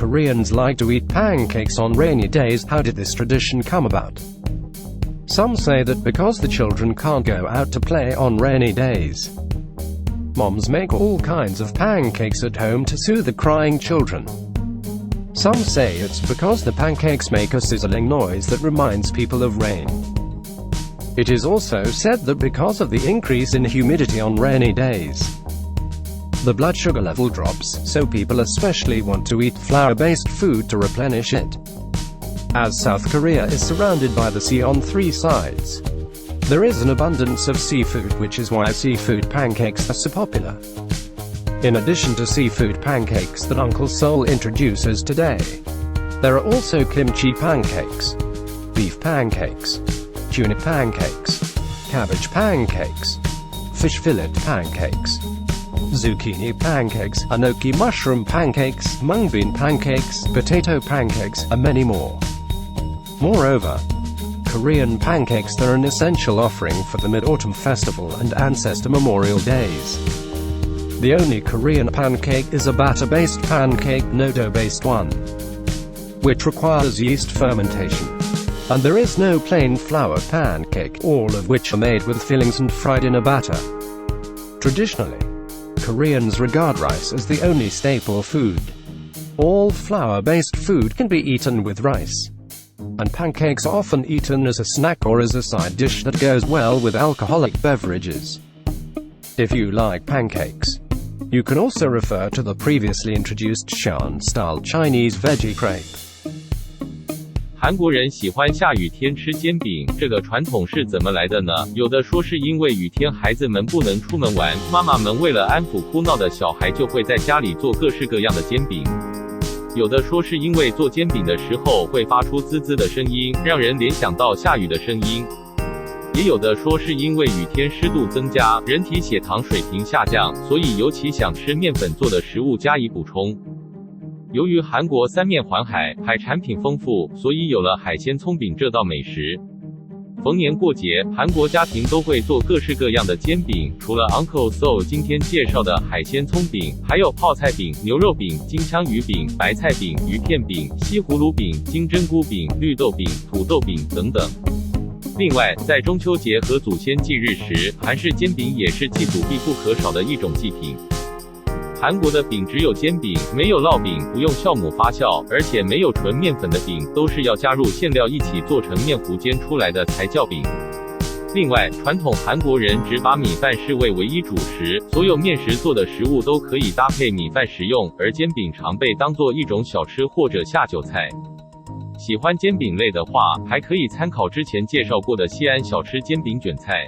Koreans like to eat pancakes on rainy days. How did this tradition come about? Some say that because the children can't go out to play on rainy days, moms make all kinds of pancakes at home to soothe the crying children. Some say it's because the pancakes make a sizzling noise that reminds people of rain. It is also said that because of the increase in humidity on rainy days, the blood sugar level drops, so people especially want to eat flour-based food to replenish it. As South Korea is surrounded by the sea on 3 sides, there is an abundance of seafood, which is why seafood pancakes are so popular. In addition to seafood pancakes that Uncle Seoul introduces today, there are also kimchi pancakes, beef pancakes, tuna pancakes, cabbage pancakes, fish fillet pancakes, zucchini pancakes, enoki mushroom pancakes, mung bean pancakes, potato pancakes, and many more. Moreover, Korean pancakes are an essential offering for the Mid-Autumn Festival and Ancestor Memorial Days. The only Korean pancake is a batter-based pancake, no dough-based one, which requires yeast fermentation. And there is no plain flour pancake, all of which are made with fillings and fried in a batter. Traditionally, Koreans regard rice as the only staple food. All flour-based food can be eaten with rice, and pancakes are often eaten as a snack or as a side dish that goes well with alcoholic beverages. If you like pancakes, you can also refer to the previously introduced Shan-style Chinese veggie crepe. 韩国人喜欢下雨天吃煎饼，这个传统是怎么来的呢？有的说是因为雨天孩子们不能出门玩，妈妈们为了安抚哭闹的小孩，就会在家里做各式各样的煎饼。有的说是因为做煎饼的时候会发出滋滋的声音，让人联想到下雨的声音。也有的说是因为雨天湿度增加，人体血糖水平下降，所以尤其想吃面粉做的食物加以补充。由于韩国三面环海，海产品丰富，所以有了海鲜葱饼这道美食。逢年过节，韩国家庭都会做各式各样的煎饼，除了 Uncle Seoul 今天介绍的海鲜葱饼，还有泡菜饼、牛肉饼、金枪鱼饼、白菜饼、鱼片饼、西葫芦饼、金针菇饼、绿豆饼、土豆饼等等。另外，在中秋节和祖先忌日时，韩式煎饼也是祭祖必不可少的一种祭品。韩国的饼只有煎饼，没有烙饼，不用酵母发酵，而且没有纯面粉的饼，都是要加入馅料一起做成面糊煎出来的才叫饼。另外，传统韩国人只把米饭视为唯一主食，所有面食做的食物都可以搭配米饭食用，而煎饼常被当作一种小吃或者下酒菜。喜欢煎饼类的话，还可以参考之前介绍过的西安小吃煎饼卷菜。